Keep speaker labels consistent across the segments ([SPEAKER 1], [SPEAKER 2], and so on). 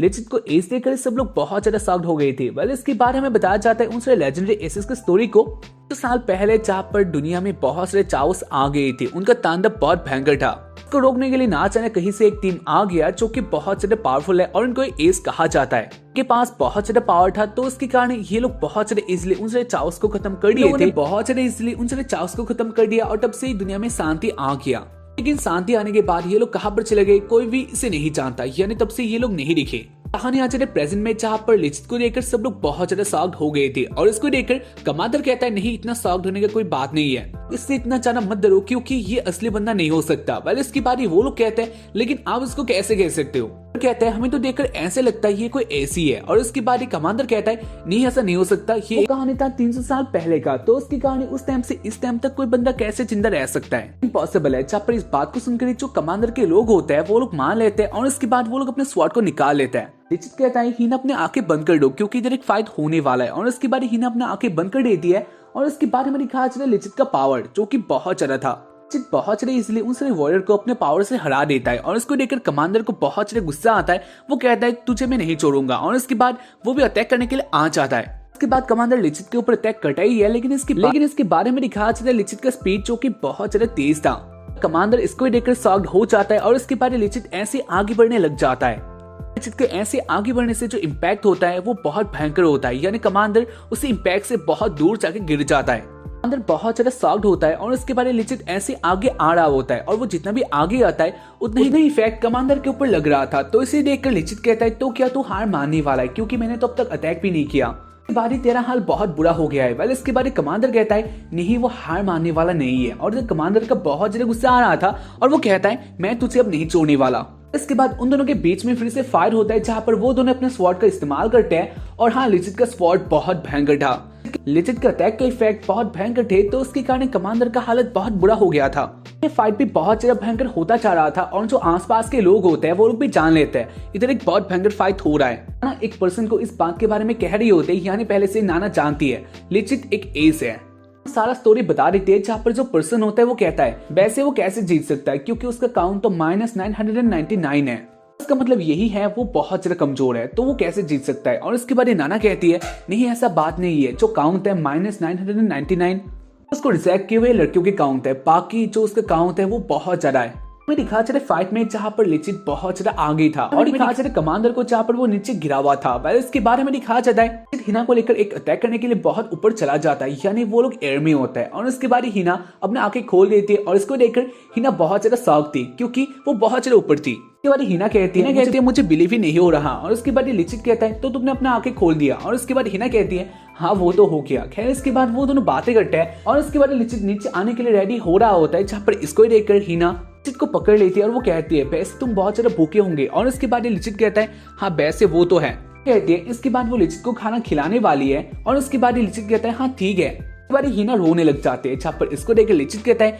[SPEAKER 1] लिचित को एस देकर सब लोग बहुत ज्यादा शॉक्ड हो गए थे। वेल इसके बाद हमें बताया जाता है उन सारे लेजेंडरी एसेस की स्टोरी को। कुछ साल पहले जहाँ पर दुनिया में बहुत सारे चाओस आ गए थे, उनका तांडव बहुत भयंकर था। इसको रोकने के लिए ना जाने कहीं से एक टीम आ गया जो कि बहुत ज्यादा पावरफुल है और उनको एस कहा जाता है। के पास बहुत ज्यादा पावर था, तो उसके कारण ये लोग बहुत ज्यादा इजिली उन सारे चाओस को खत्म कर दिए थे। बहुत ज्यादा इजिली उन सारे चाओस को खत्म कर दिया और तब से दुनिया में शांति आ गया। लेकिन शांति आने के बाद ये लोग कहाँ पर चले गए कोई भी इसे नहीं जानता, यानी तब से ये लोग नहीं दिखे। कहानी आ जाए प्रेजेंट में, जहाँ पर लिचित को देखकर सब लोग बहुत ज्यादा शॉक्ड हो गए थे और इसको देखकर कमांडर कहता है नहीं, इतना शॉक्ड होने का कोई बात नहीं है, इससे इतना ज्यादा मत डरो क्योंकि ये असली बंदा नहीं हो सकता। वेल इसकी बारी वो लोग कहते हैं लेकिन आप इसको कैसे कह सकते हो? कहता है हमें तो देखकर ऐसे लगता है ये कोई ऐसी है। और उसकी बारी कमांडर कहता है नहीं ऐसा नहीं हो सकता, ये कहानी था 300 साल पहले का, तो उसकी कहानी उस टाइम से इस टाइम तक कोई बंदा कैसे जिंदा रह सकता है? इम्पॉसिबल है। जहाँ पर इस बात को सुनकर जो कमांडर के लोग होते हैं वो लोग मान लेते हैं और उसके बाद वो लोग अपने स्वॉर्ड को निकाल लेते हैं। लिचित कहता है हिना अपने आंखें बंद कर दो क्योंकि इधर एक फाइट होने वाला है। और उसके बाद हिना अपने आंखें बंद कर देती है और उसके बाद हमें दिखाया जाता है लिचित का पावर जो कि बहुत ज्यादा था। लिचित बहुत ज्यादा इसलिए उन सारे वॉरियर को अपने पावर से हरा देता है और उसको देखकर कमांडर को बहुत ज्यादा गुस्सा आता है। वो कहता है तुझे मैं नहीं छोड़ूंगा और उसके बाद वो भी अटैक करने के लिए आ जाता है। इसके बाद कमांडर लिचित के ऊपर अटैक करता ही है, लेकिन इसके बारे में दिखाया जाता है लिचित का स्पीड जो कि बहुत ज्यादा तेज था। कमांडर इसको देखकर शॉक्ड हो जाता है और इसके बाद लिचित ऐसे आगे बढ़ने लग जाता है। लिचित के ऐसे आगे बढ़ने से जो इम्पैक्ट होता है वो बहुत भयंकर होता है, यानी कमांडर उसी इम्पैक्ट से बहुत दूर जाके गिर जाता है। कमांडर बहुत ज्यादा शॉक्ड होता है और उसके बाद लिचित ऐसे आगे आ रहा होता है और वो जितना भी आगे आता है उतना ही इफेक्ट कमांडर के ऊपर लग रहा था। तो इसे देखकर लिचित कहता है तो क्या तू हार मानने वाला है क्योंकि मैंने तो अब तक अटैक भी नहीं किया, बारी तेरा हाल बहुत बुरा हो गया है। वेल इसके बारे कमांडर कहता है नहीं वो हार मानने वाला नहीं है। और कमांडर का बहुत ज्यादा गुस्सा आ रहा था और वो कहता है मैं तुझे अब नहीं छोड़ने वाला। इसके बाद उन दोनों के बीच में फिर से फायर होता है जहाँ पर वो दोनों अपने स्वॉर्ड का इस्तेमाल करते हैं। और हाँ, लिचित का स्वॉर्ड बहुत भयंकर था। लिचित का अटैक का इफेक्ट बहुत भयंकर थे, तो उसके कारण कमांडर का हालत बहुत बुरा हो गया था। ये फाइट भी बहुत ज्यादा भयंकर होता जा रहा था और जो आसपास के लोग होते हैं वो लोग भी जान लेते हैं इधर एक बहुत भयंकर फाइट हो रहा है। नाना एक पर्सन को इस बात के बारे में कह रही होते हैं, यानी पहले से नाना जानती है लिचित एक एस है। सारा स्टोरी बता देते हैं जहाँ पर जो पर्सन होता है वो कहता है वैसे वो कैसे जीत सकता है क्योंकि उसका काउंट तो -999 है। इसका मतलब यही है वो बहुत ज्यादा कमजोर है, तो वो कैसे जीत सकता है? और इसके बाद नाना कहती है नहीं ऐसा बात नहीं है, जो काउंट है -999 उसको रिजेक्ट किए हुए लड़कियों के काउंट है, बाकी जो उसका काउंट है वो बहुत ज्यादा है। हमें दिखाया जाता है फाइट में जहाँ पर लिचित बहुत ज्यादा आगे था और दिखाया जाता है कमांडर को जहाँ पर वो नीचे गिरा हुआ था। वैसे इसके बारे में दिखाया जाता है हिना को लेकर एक अटैक करने के लिए बहुत ऊपर चला जाता है, यानी वो लोग एयर में होता है। और उसके बाद हिना अपने आंखें खोल देती है और इसको देखकर हिना बहुत ज्यादा शॉक थी क्योंकि वो बहुत ज्यादा ऊपर थी। उसके बाद हिना कहती है मुझे बिलीव ही नहीं हो रहा। और उसके बाद लिचित कहता है तो तुमने अपने आंखें खोल दिया। और उसके बाद हिना कहती है हाँ वो तो हो गया। खैर इसके बाद वो दोनों बातें करते हैं और उसके बाद लिचित नीचे आने के लिए रेडी हो रहा होता है, जहाँ पर इसको देखकर हिना लिचित को पकड़ लेती है और वो कहती है वैसे तुम बहुत ज्यादा भूखे होंगे। और उसके बाद लिचित कहता है हाँ वैसे वो तो है कहती है। इसके बाद वो लिचित को खाना खिलाने वाली है और उसके बाद लिचित कहता है हाँ ठीक है। बारी हिना रोने लग जाते हैं, जहाँ पर इसको देखकर लिचित कहता है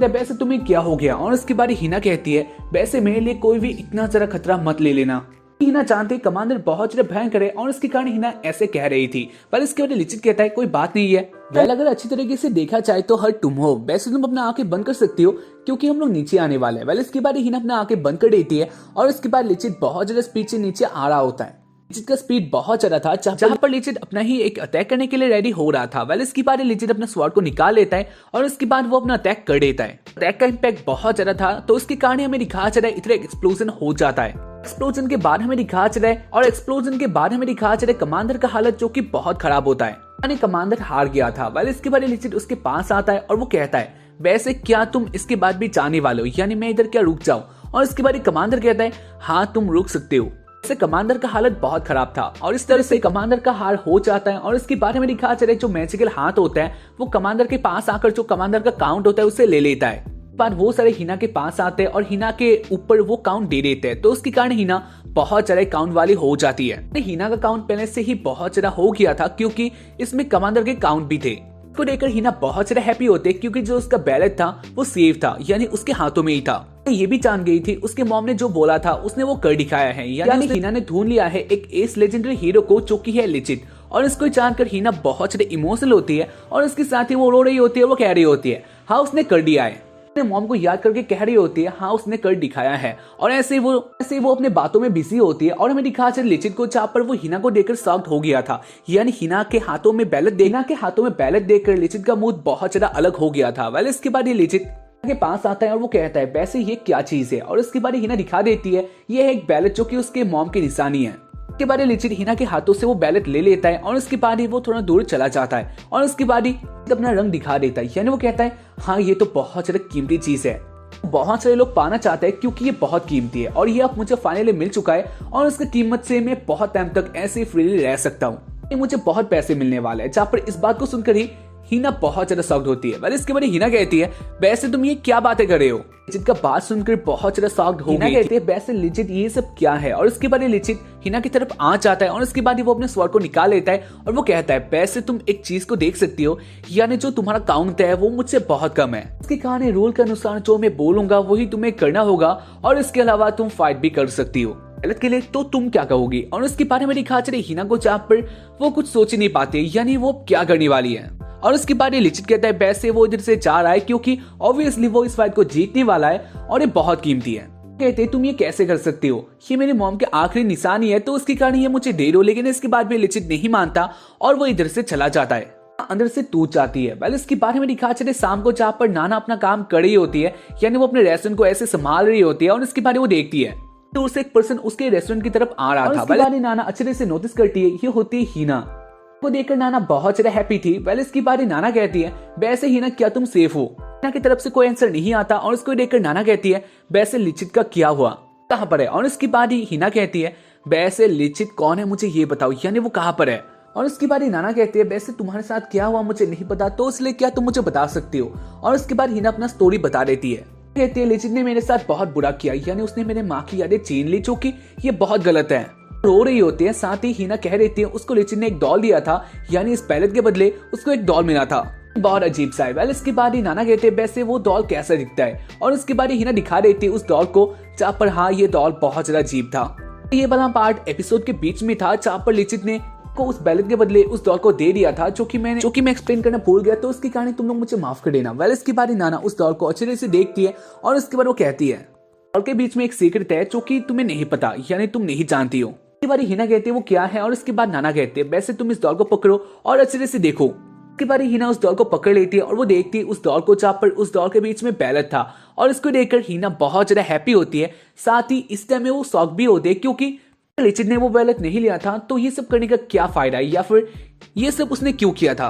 [SPEAKER 1] वैसे तुम्हें क्या हो गया? और उसके बाद हिना कहती है वैसे मेरे लिए कोई भी इतना जरा खतरा मत ले लेना। हिना जानते कमांडर बहुत ज्यादा भयंकर है और इसके कारण हिना ऐसे कह रही थी, पर इसके बाद लिचित कहता है कोई बात नहीं है। वेल अगर अच्छी तरीके से देखा जाए तो हर तुम हो, वैसे तुम अपना आंखें बंद कर सकती हो क्योंकि हम लोग नीचे आने वाले हैं। वेल इसके बाद हिना अपना आंखें बंद कर देती है और इसके बाद लिचित बहुत ज्यादा स्पीड से नीचे आ रहा होता है। लिचित का स्पीड बहुत ज्यादा था, जहाँ पर लिचित अपना ही एक अटैक करने के लिए रेडी हो रहा था। वेल इसके बाद लिचित अपना स्वॉर्ड को निकाल लेता है और उसके बाद वो अपना अटैक कर देता है। अटैक का इम्पैक्ट बहुत ज्यादा था, तो उसके कारण हमें दिखाया जाता है इधर एक एक्सप्लोजन हो जाता है। एक्सप्लोजन के बाद हमें दिखाया जाता है और एक्सप्लोजन के बाद हमें दिखाया जाता है कमांडर का हालत जो कि बहुत खराब होता है, यानी कमांडर हार गया था। वेल इसके बाद लिचित उसके पास आता है और वो कहता है वैसे क्या तुम इसके बाद भी जाने वाले हो, यानी मैं इधर क्या रुक जाऊं? और इसके बाद कमांडर कहता है हाँ तुम रुक सकते हो। इससे कमांडर का हालत बहुत खराब था और इस तरह से कमांडर का हार हो जाता है। और इसके बारे में दिखाया जाता है जो मैजिकल हाथ होता है वो कमांडर के पास आकर जो कमांडर का काउंट होता है उसे ले लेता है। बाद वो सारे हिना के पास आते हैं और हिना के ऊपर वो काउंट दे देते हैं, तो उसके कारण हिना बहुत ज्यादा काउंट वाली हो जाती है। हिना का काउंट पहले से ही बहुत ज्यादा हो गया था क्योंकि इसमें कमांडर के काउंट भी थे। को देखकर हिना बहुत ज्यादा हैप्पी होते क्योंकि जो उसका बैलेट था वो सेफ था, यानी उसके हाथों में ही था। ये भी जान गई थी उसके मॉम ने जो बोला था उसने वो कर दिखाया है, यानी हिना ने ढूंढ लिया है एक एस लेजेंडरी हीरो को जो कि है लिचित। और इसको जानकर हिना बहुत ज्यादा इमोशनल होती है और इसके साथ ही वो रो रही होती है, वो कह रही होती है हाँ उसने कर दिया है। अपने मॉम को याद करके कह रही होती है हाँ उसने कर दिखाया है, और ऐसे वो अपने बातों में बिजी होती है। और हमें दिखा चल लिचित को जहाँ पर वो हिना को देखकर शॉक्ड हो गया था, यानी हिना के हाथों में बैलेट देखकर लिचित का मूड बहुत ज्यादा अलग हो गया था। वेल इसके बाद ये लिचित के पास आता है और वो कहता है वैसे ये क्या चीज है, और इसके बाद हिना दिखा देती है ये है एक बैलेट जो कि उसके मॉम की निशानी है। उसके बाद लिचित हिना के हाथों से वो बैलेट ले लेता है और उसके बाद ही वो थोड़ा दूर चला जाता है और उसके बाद ही अपना रंग दिखा देता है, यानी वो कहता है हाँ ये तो बहुत ज्यादा कीमती चीज है, बहुत सारे लोग पाना चाहते हैं क्योंकि ये बहुत कीमती है और ये अब मुझे फाइनली मिल चुका है और इसकी कीमत से मैं बहुत टाइम तक ऐसे फ्रीली रह सकता हूँ, ये मुझे बहुत पैसे मिलने वाले हैं। जहाँ पर इस बात को सुनकर ही हिना बहुत ज्यादा शॉक्ड होती है। वेल इसके बाद हिना कहती है वैसे तुम ये क्या बातें कर रहे हो। लिचित का बात सुनकर बहुत ज्यादा शॉक्ड हो गई। हिना कहती है वैसे लिचित ये सब क्या है, और इसके बाद लिचित हिना की तरफ आ जाता है और उसके बाद वो अपने स्वॉर्ड को निकाल लेता है और वो कहता है वैसे तुम एक चीज को देख सकती हो, यानी जो तुम्हारा काउंट है वो मुझसे बहुत कम है। इसकी कहानी रूल के अनुसार जो मैं बोलूंगा वही तुम्हें करना होगा और इसके अलावा तुम फाइट भी कर सकती हो, गलत के लिए तो तुम क्या कहोगी। और उसके बारे में दिखा चले हिना को जहाँ पर वो कुछ सोच ही नहीं पाते, यानी वो क्या करने वाली है। और उसके बाद ये लिचित कहता है वैसे वो इधर से जा रहा है क्योंकि ऑब्वियसली वो इस फाइट को जीतने वाला है और ये बहुत कीमती है। कहते तुम ये कैसे कर सकती हो, ये मेरी मॉम के आखिरी निशानी है तो उसके कारण ये मुझे दे दो। लेकिन इसके बाद भी लिचित नहीं मानता और वो इधर से चला जाता है, अंदर से टूट जाती है। वेल इसके बारे में दिखा चले शाम को जहाँ पर नाना अपना काम कर रही होती है, यानी वो अपने रेस्टोरेंट को ऐसे संभाल रही होती है और इसके बाद वो देखती है दूर से एक पर्सन उसके रेस्टोरेंट की तरफ आ रहा था। वेल नाना अच्छे से नोटिस करती है, ये होती है हिना को देखकर नाना बहुत ज्यादा हैप्पी थी। वेल इसकी बारी नाना कहती है वैसे हिना क्या तुम सेफ हो। हिना की तरफ से कोई आंसर नहीं आता और उसको देखकर नाना कहती है वैसे लिचित का क्या हुआ, कहाँ पर है। और इसकी बारी हिना कहती है वैसे लिचित कौन है मुझे ये बताओ, यानी वो कहाँ पर है। और उसके बाद नाना कहती है वैसे तुम्हारे साथ क्या हुआ मुझे नहीं पता, तो इसलिए क्या तुम मुझे बता सकती हो। और उसके बाद हिना अपना स्टोरी बता देती है, कहती है लिचित ने मेरे साथ बहुत बुरा किया, यानी उसने मेरे माँ की यादें छीन ली जो कि ये बहुत गलत है। रो रही होती है, साथ ही हिना कह रही थी उसको लिचित ने एक डॉल दिया था, यानी इस बैलेट के बदले उसको एक डॉल मिला था, बहुत अजीब सा है। वेल इसके बाद ही नाना कहते हैं वैसे वो डॉल कैसा दिखता है। और उसके बाद हिना दिखा देती है उस डॉल को जहाँ पर हाँ ये डॉल बहुत ज्यादा अजीब था। ये वाला पार्ट एपिसोड के बीच में था जहाँ पर लिचित ने को उस बैलेट के बदले उस डॉल को दे दिया था, जो कि मैं एक्सप्लेन करना भूल गया, तो उसकी कहानी तुम लोग मुझे माफ कर देना। वेल इसके बाद नाना उस डॉल को अच्छे से देखती है और उसके बाद वो कहती है डॉल के बीच में एक सीक्रेट है जो कि तुम्हें नहीं पता, यानी तुम नहीं जानती हो। इसके बाद हिना कहती है वो क्या है, और इसके बाद नाना कहते हैं वैसे तुम इस डॉल को पकड़ो और अच्छे से देखो। इसके बाद हिना उस डॉल को पकड़ लेती है और वो देखती है उस डॉल को जहाँ पर उस डॉल के बीच में बैलेट था, और इसको देखकर हिना बहुत ज्यादा हैप्पी होती है। साथ ही इस टाइम में वो शॉक भी होते हैं क्योंकि लिचित ने वो बैलेट नहीं लिया था, तो ये सब करने का क्या फायदा है, या फिर ये सब उसने क्यों किया था।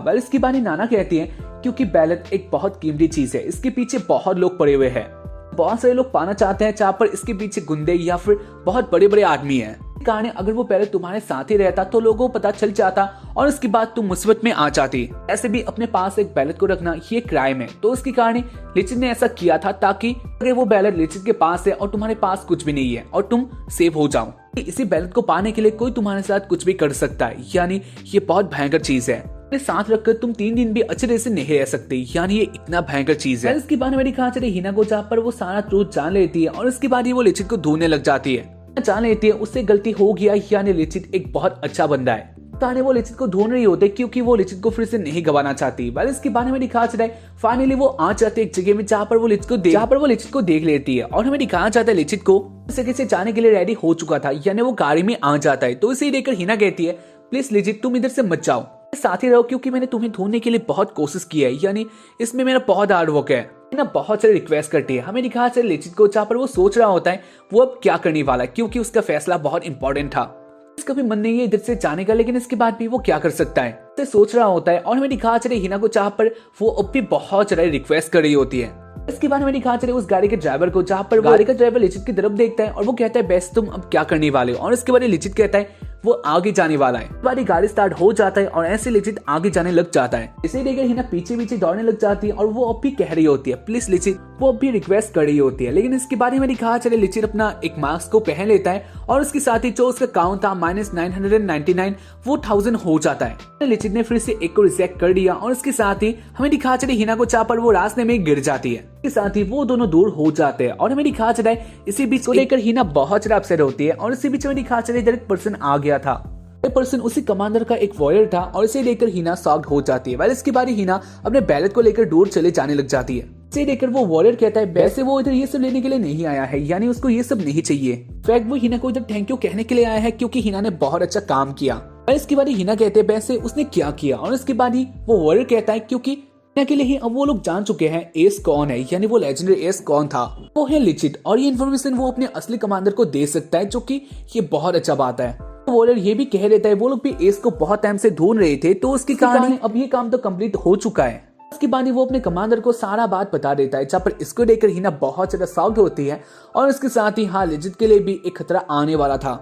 [SPEAKER 1] वेल इसकी बात नाना कहती है क्योंकि बैलेट एक बहुत कीमती चीज है, इसके पीछे बहुत लोग पड़े हुए हैं, बहुत सारे लोग पाना चाहते हैं, जहाँ पर इसके पीछे गुंडे या फिर बहुत बड़े बड़े आदमी हैं। कारण अगर वो पहले तुम्हारे साथ ही रहता तो लोगों को पता चल जाता और उसके बाद तुम मुसीबत में आ जाती। ऐसे भी अपने पास एक बैलेट को रखना ये क्राइम है, तो उसके कारण लिचित ने ऐसा किया था ताकि अगर वो बैलेट लिचित के पास है और तुम्हारे पास कुछ भी नहीं है और तुम सेफ हो जाओ। इसी बैलेट को पाने के लिए कोई तुम्हारे साथ कुछ भी कर सकता है, यानी ये बहुत भयंकर चीज है। साथ रखकर तुम 3 दिन भी अच्छे तरह से नहीं रह सकते, यानी ये इतना भयंकर चीज है। इसके बाद मेरी कहा चले हिना को जहाँ पर वो सारा ट्रूथ जान लेती है और इसके बाद ही वो लिचित को ढूंढने लग जाती है, जान लेती है उससे गलती हो गया, यानी लिचित एक बहुत अच्छा बंदा है। ताने वो लिचित को ढूंढ रही होते क्योंकि वो लिचित को फिर से नहीं गवाना चाहती। बस इसके बारे में दिखाया जाता है फाइनली वो आ जाते एक जगह में जहाँ पर वो लिचित को देख लेती है और हमें दिखाया जाता है लिचित को जगह से जाने के लिए रेडी हो चुका था, यानी वो गाड़ी में आ जाता है। तो इसे देखकर हिना कहती है प्लीज लिचित तुम इधर से मत जाओ, साथ ही रहो क्योंकि मैंने तुम्हें ढूंढने के लिए बहुत कोशिश की है, यानी इसमें मेरा बहुत हार्ड वर्क है ना। बहुत सारी रिक्वेस्ट करती है। हमें दिखाया जाता है लिचित को जहाँ पर वो सोच रहा होता है वो अब क्या करने वाला है, क्योंकि उसका फैसला बहुत इंपॉर्टेंट था। इसका भी मन नहीं है इधर से जाने का, लेकिन इसके बाद भी वो क्या कर सकता है, इसे सोच रहा होता है। और हमें दिखाया जाता है हिना को जहाँ पर वो अब भी बहुत सारी रिक्वेस्ट कर रही होती है। इसके बाद हमें दिखाया जाता है उस गाड़ी के ड्राइवर को जहाँ पर गाड़ी का ड्राइवर लिचित की तरफ देखता है और वो कहता है बेस्ट तुम अब क्या करने वाले हो। और इसके बाद लिचित कहता है वो आगे जाने वाला है। बारी गाड़ी स्टार्ट हो जाता है और ऐसे लिचित आगे जाने लग जाता है। इसे देखकर हिना पीछे पीछे दौड़ने लग जाती है और वो अब भी कह रही होती है प्लीज लिचित, वो अब भी रिक्वेस्ट कर रही होती है। लेकिन इसके बारे में दिखाया चले लिचित अपना एक मास्क को पहन लेता है और उसके साथ ही जो उसका काउंट था -999 वो 1000 हो जाता है। लिचित ने फिर से एक को रिजेक्ट कर दिया और उसके साथ ही हमें दिखाया चले हिना को जहाँ पर वो रास्ते में गिर जाती है। इसके साथ ही वो दोनों दूर हो जाते हैं और हमें दिखाया चला है इसी बीच को लेकर हिना बहुत ज्यादा अपसेट होती है। और इसी बीच में दिखाया चले इधर एक पर्सन आ गया था, पर्सन उसी कमांडर का एक वॉरियर था और इसे लेकर हिना शॉक्ड हो जाती है। वेल इसके बाद हिना अपने बैलेट को लेकर दूर चले जाने लग जाती है। इसे देखकर वो वॉरियर कहता है वैसे वो इधर ये सब लेने के लिए नहीं आया है, यानी उसको ये सब नहीं चाहिए। फैक्ट वो हिना को इधर थैंक यू कहने के लिए आया है क्योंकि हिना ने बहुत अच्छा काम किया। और इसके बाद हिना कहते हैं वैसे उसने क्या किया, और इसके बाद ही वो वॉरियर कहता है क्योंकि हिना के लिए ही अब वो लोग जान चुके हैं एस कौन है, यानी वो लेजेंडरी एस कौन था, वो है लिचिट, और ये इन्फॉर्मेशन वो अपने असली कमांडर को दे सकता है, जो कि ये बहुत अच्छा बात है। वॉरियर ये भी कह देता है वो लोग भी एस को बहुत टाइम से ढूंढ रहे थे, तो उसकी कहानी अब ये काम तो कंप्लीट हो चुका है। उसके बाद वो अपने कमांडर को सारा बात बता देता है, जहाँ पर इसको देखकर हिना बहुत ज्यादा सॉफ्ट होती है, और इसके साथ ही हाँ लिजिट के लिए भी एक खतरा आने वाला था।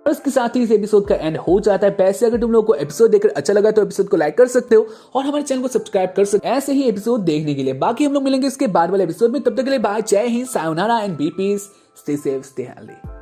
[SPEAKER 1] और इसके साथ ही इस एपिसोड का एंड हो जाता है। वैसे अगर तुम लोगों को एपिसोड देखकर अच्छा लगा तो एपिसोड को लाइक कर सकते हो और हमारे चैनल को सब्सक्राइब कर सकते हो ऐसे ही एपिसोड देखने के लिए। बाकी हम लोग मिलेंगे इसके बाद वाले एपिसोड में, तब तक के लिए बाय, जय हिंद, सायोनारा and be peace, stay safe, stay healthy.